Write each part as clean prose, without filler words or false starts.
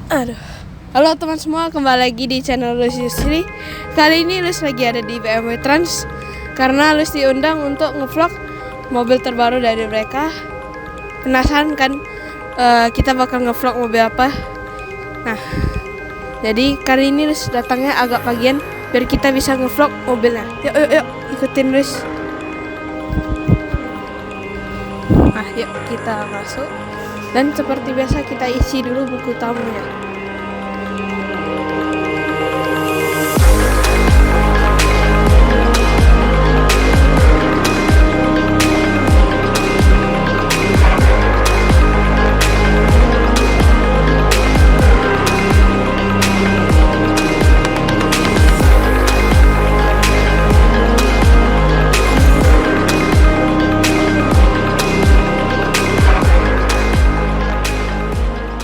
Aduh. Halo teman semua, kembali lagi di channel Lus Yusri. Kali ini Lus lagi ada di BMW Trans karena Lus diundang untuk ngevlog mobil terbaru dari mereka. Penasaran kan kita bakal ngevlog mobil apa? Nah, jadi kali ini Lus datangnya agak pagian biar kita bisa ngevlog mobilnya. Yuk, ikutin Lus. Nah, yuk kita masuk. Dan seperti biasa kita isi dulu buku tamunya.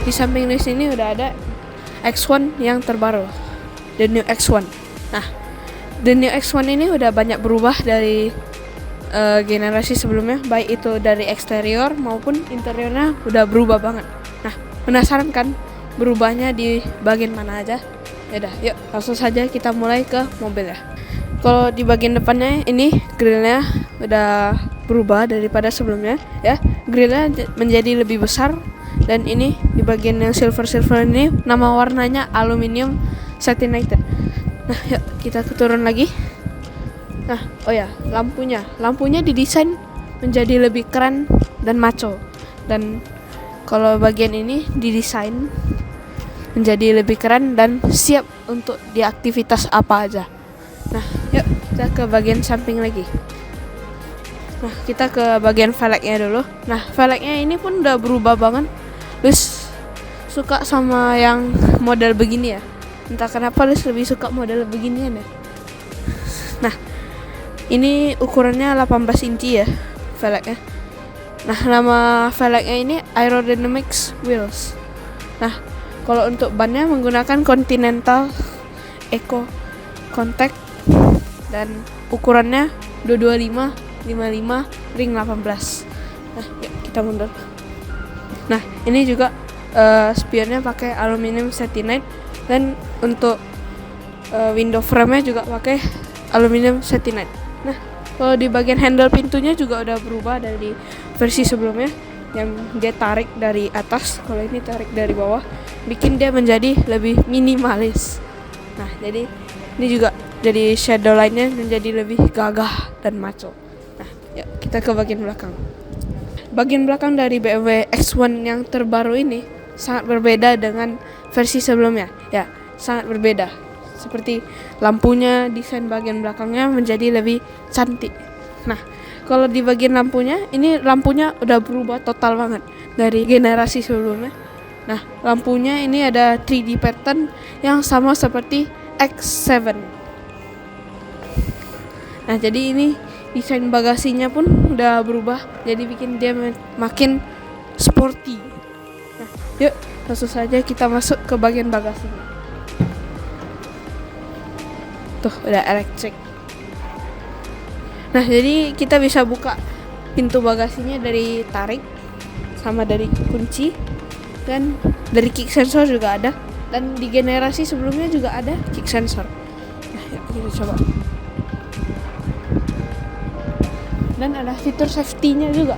Di samping di sini udah ada X1 yang terbaru, the new X1. Nah, the new X1 ini udah banyak berubah dari generasi sebelumnya, baik itu dari eksterior maupun interiornya udah berubah banget. Nah, penasaran kan berubahnya di bagian mana aja? Yaudah, yuk langsung saja kita mulai ke mobilnya. Kalau di bagian depannya ini grillnya udah berubah daripada sebelumnya ya. Grillnya menjadi lebih besar. Dan ini di bagian yang silver ini nama warnanya aluminium satinated. Nah, yuk kita turun lagi. Nah, oh ya, lampunya didesain menjadi lebih keren dan maco. Dan kalau bagian ini didesain menjadi lebih keren dan siap untuk diaktivitas apa aja. Nah, yuk kita ke bagian samping lagi. Nah, kita ke bagian velgnya dulu. Nah, velgnya ini pun udah berubah banget. Lus suka sama yang model begini ya. Entah kenapa Lus lebih suka model beginian ya. Nah, ini ukurannya 18 inci ya velgnya. Nah, nama velgnya ini Aerodynamics Wheels. Nah, kalau untuk bannya menggunakan Continental Eco Contact dan ukurannya 225 55 ring 18. Nah, yuk kita mundur. Nah, ini juga spionnya pakai aluminium satinate dan untuk window frame-nya juga pakai aluminium satinate. Nah, kalau di bagian handle pintunya juga udah berubah dari versi sebelumnya yang dia tarik dari atas, kalau ini tarik dari bawah, bikin dia menjadi lebih minimalis. Nah, jadi ini juga jadi shadow line-nya menjadi lebih gagah dan maco. Nah, yuk kita ke bagian belakang. Bagian belakang dari BMW X1 yang terbaru ini sangat berbeda dengan versi sebelumnya. Ya, sangat berbeda. Seperti lampunya, desain bagian belakangnya menjadi lebih cantik. Nah, kalau di bagian lampunya, ini lampunya udah berubah total banget dari generasi sebelumnya. Nah, lampunya ini ada 3D pattern yang sama seperti X7. Nah, jadi ini desain bagasinya pun udah berubah, jadi bikin dia makin sporty. Nah, yuk langsung saja kita masuk ke bagian bagasinya. Tuh, udah elektrik. Nah, jadi kita bisa buka pintu bagasinya dari tarik sama dari kunci, dan dari kick sensor juga ada, dan di generasi sebelumnya juga ada kick sensor. Nah, yuk kita coba. Dan ada fitur safety-nya juga.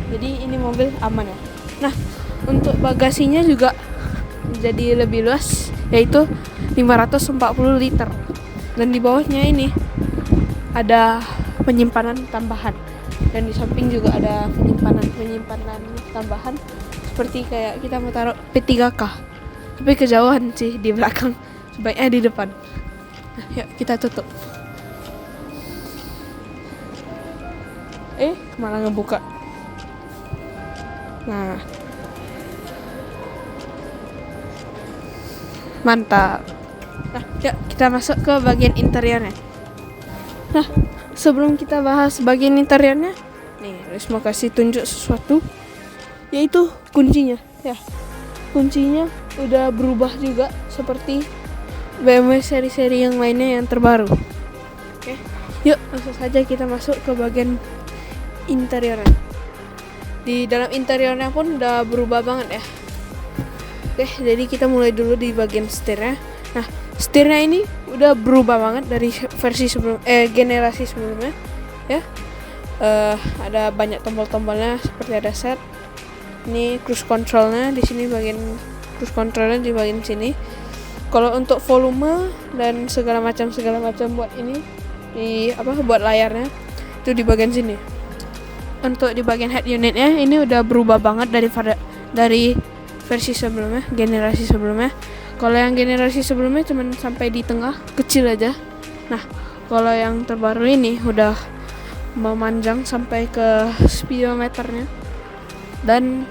Jadi ini mobil aman ya. Nah, untuk bagasinya juga jadi lebih luas, yaitu 540 liter. Dan di bawahnya ini ada penyimpanan tambahan. Dan di samping juga ada penyimpanan tambahan seperti kayak kita mau taruh P3K. Tapi kejauhan sih di belakang, sebaiknya di depan. Nah, yuk kita tutup. Malah ngebuka. Nah, mantap. Nah, yuk kita masuk ke bagian interiornya. Nah, sebelum kita bahas bagian interiornya, nih Lus mau kasih tunjuk sesuatu, yaitu kuncinya. Ya, kuncinya udah berubah juga seperti BMW seri-seri yang lainnya yang terbaru. Oke, yuk langsung saja kita masuk ke bagian interiornya. Di dalam interiornya pun udah berubah banget ya. Oke, jadi kita mulai dulu di bagian setirnya. Nah, setirnya ini udah berubah banget dari versi generasi sebelumnya, ya. Ada banyak tombol-tombolnya seperti ada set. Ini cruise controlnya di sini, bagian cruise controlnya di bagian sini. Kalau untuk volume dan segala macam buat ini buat layarnya itu di bagian sini. Untuk di bagian head unitnya ini udah berubah banget dari versi sebelumnya, generasi sebelumnya. Kalau yang generasi sebelumnya cuma sampai di tengah, kecil aja. Nah, kalau yang terbaru ini udah memanjang sampai ke speedometernya dan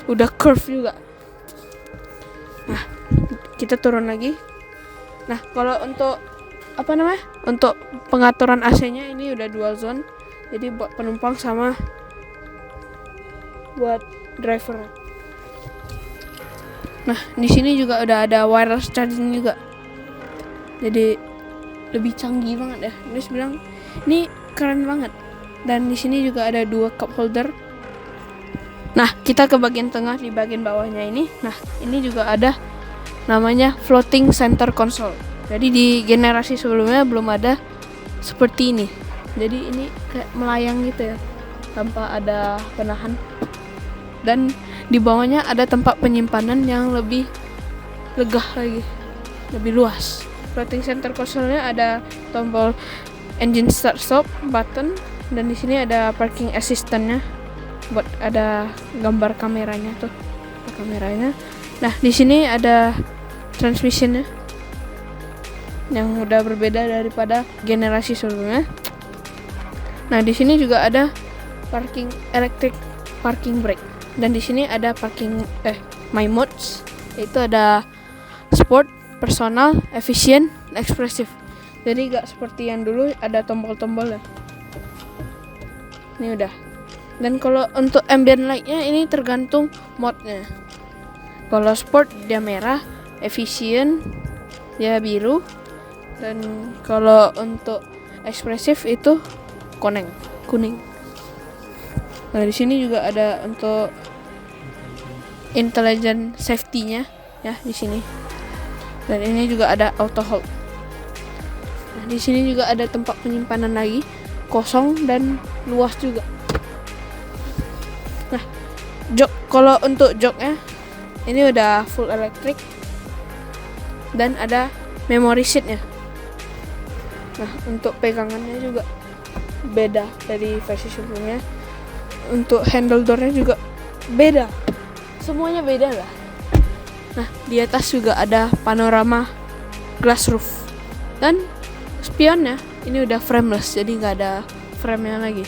udah curve juga. Nah, kita turun lagi. Nah, kalau untuk untuk pengaturan AC-nya ini udah dual zone. Jadi buat penumpang sama buat driver. Nah, di sini juga udah ada wireless charging juga. Jadi lebih canggih banget ya. Ini bilang ini keren banget. Dan di sini juga ada 2 cup holder. Nah, kita ke bagian tengah di bagian bawahnya ini. Nah, ini juga ada namanya floating center console. Jadi di generasi sebelumnya belum ada seperti ini. Jadi ini kayak melayang gitu ya, tanpa ada penahan. Dan di bawahnya ada tempat penyimpanan yang lebih lega lagi, lebih luas. Floating center console-nya ada tombol engine start stop button, dan di sini ada parking assistant-nya buat ada gambar kameranya tuh, kameranya. Nah, di sini ada transmission-nya yang udah berbeda daripada generasi sebelumnya. Nah, di sini juga ada electric parking brake. Dan di sini ada my modes, yaitu ada sport, personal, efisien, ekspresif. Jadi gak seperti yang dulu ada tombol-tombolnya. Ini udah. Dan kalau untuk ambient light-nya ini tergantung mode-nya. Kalau sport dia merah, efisien dia biru, dan kalau untuk ekspresif itu kuning. Nah, di sini juga ada untuk intelligent safety-nya ya di sini. Dan ini juga ada auto hold. Nah, di sini juga ada tempat penyimpanan lagi, kosong dan luas juga. Nah, kalau untuk joknya ini udah full electric dan ada memory seat-nya. Nah, untuk pegangannya juga beda dari versi sebelumnya. Untuk handle door-nya juga beda. Semuanya beda lah. Nah, di atas juga ada panorama glass roof. Dan spionnya ini udah frameless, jadi nggak ada frame-nya lagi.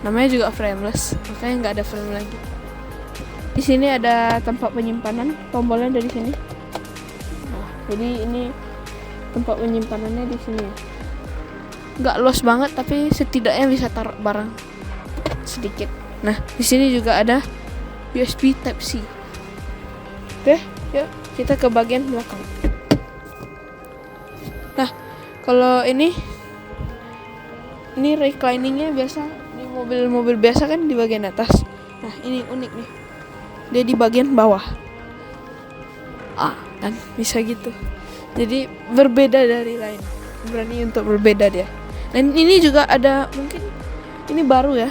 Namanya juga frameless, makanya nggak ada frame lagi. Di sini ada tempat penyimpanan, tombolnya dari sini. Nah, jadi ini tempat penyimpanannya di sini. Nggak luas banget, tapi setidaknya bisa taruh barang sedikit. Nah, di sini juga ada USB Type-C. Oke, yuk kita ke bagian belakang. Nah, kalau ini reclining-nya biasa di mobil-mobil biasa kan di bagian atas. Nah, ini unik nih. Dia di bagian bawah. Kan bisa gitu. Jadi berbeda dari lain. Berani untuk berbeda dia. Dan ini juga ada, mungkin ini baru ya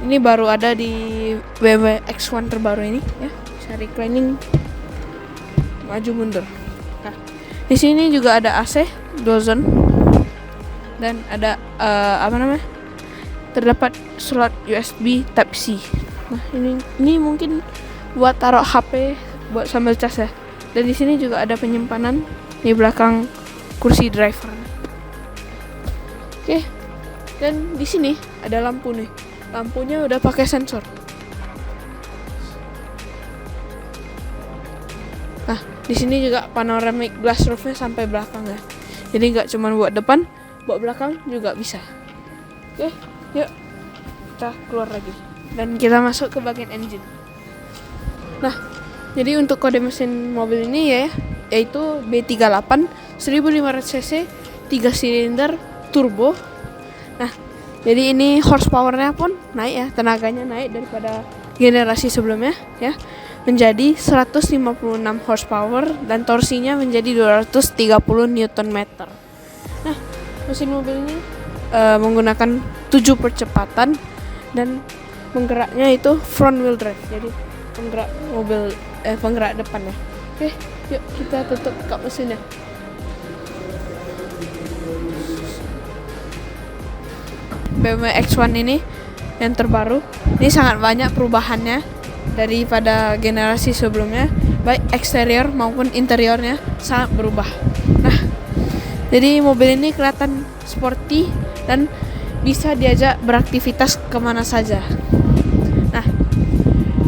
ini baru ada di BMW X1 terbaru ini ya. Bisa reclining maju mundur. Nah, di sini juga ada AC dual zone dan ada terdapat slot USB Type-C. Nah, ini mungkin buat taruh HP buat sambil cas ya. Dan di sini juga ada penyimpanan di belakang kursi driver. Oke. Dan di sini ada lampu nih. Lampunya udah pakai sensor. Nah, di sini juga panoramic glass roof-nya sampai belakang ya. Jadi nggak cuma buat depan, buat belakang juga bisa. Oke, yuk kita keluar lagi dan kita masuk ke bagian engine. Nah, jadi untuk kode mesin mobil ini yaitu B38 1500cc 3 silinder turbo. Nah, jadi ini horsepower-nya pun naik ya, tenaganya naik daripada generasi sebelumnya ya menjadi 156 horsepower dan torsinya menjadi 230 Newton meter. Nah, mesin mobil ini menggunakan 7 percepatan dan penggeraknya itu front wheel drive. Jadi penggerak depan ya. Oke, yuk kita tutup kap mesinnya. BMW X1 ini yang terbaru, ini sangat banyak perubahannya daripada generasi sebelumnya, baik eksterior maupun interiornya sangat berubah. Nah, jadi mobil ini kelihatan sporty dan bisa diajak beraktivitas kemana saja. Nah,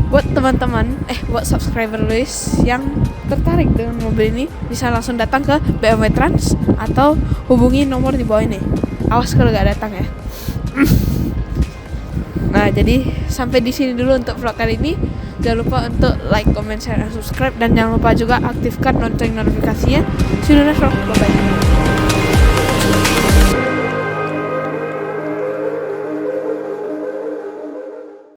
buat teman-teman, buat subscriber Luis yang tertarik dengan mobil ini, bisa langsung datang ke BMW Trans atau hubungi nomor di bawah ini. Awas kalau gak datang ya. Nah, jadi sampai di sini dulu untuk vlog kali ini. Jangan lupa untuk like, comment, share, dan subscribe, dan jangan lupa juga aktifkan lonceng notifikasinya. See you next vlog. Bye bye.